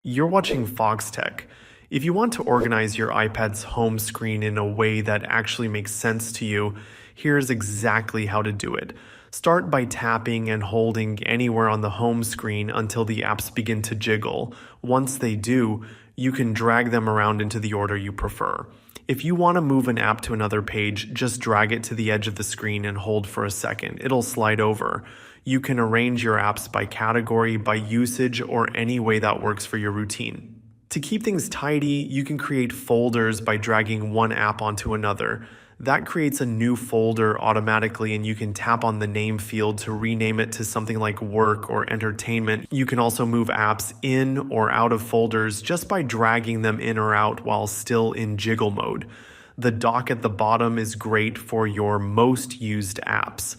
You're watching Foxtecc. If you want to organize your iPad's home screen in a way that actually makes sense to you, here's exactly how to do it. Start by tapping and holding anywhere on the home screen until the apps begin to jiggle. Once they do, you can drag them around into the order you prefer. If you want to move an app to another page, just drag it to the edge of the screen and hold for a second. It'll slide over. You can arrange your apps by category, by usage, or any way that works for your routine. To keep things tidy, you can create folders by dragging one app onto another. That creates a new folder automatically, and you can tap on the name field to rename it to something like work or entertainment. You can also move apps in or out of folders just by dragging them in or out while still in jiggle mode. The dock at the bottom is great for your most used apps.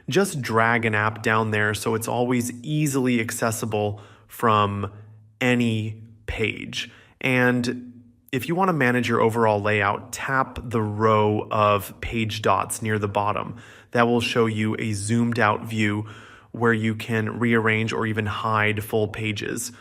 Just drag an app down there so it's always easily accessible from any page. And if you want to manage your overall layout, tap the row of page dots near the bottom. That will show you a zoomed out view where you can rearrange or even hide full pages.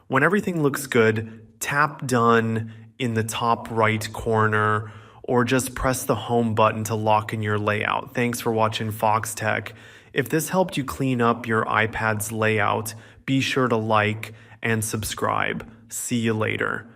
When everything looks good, tap done in the top right corner or just press the home button to lock in your layout. Thanks for watching Foxtecc. If this helped you clean up your iPad's layout, be sure to like and subscribe. See you later.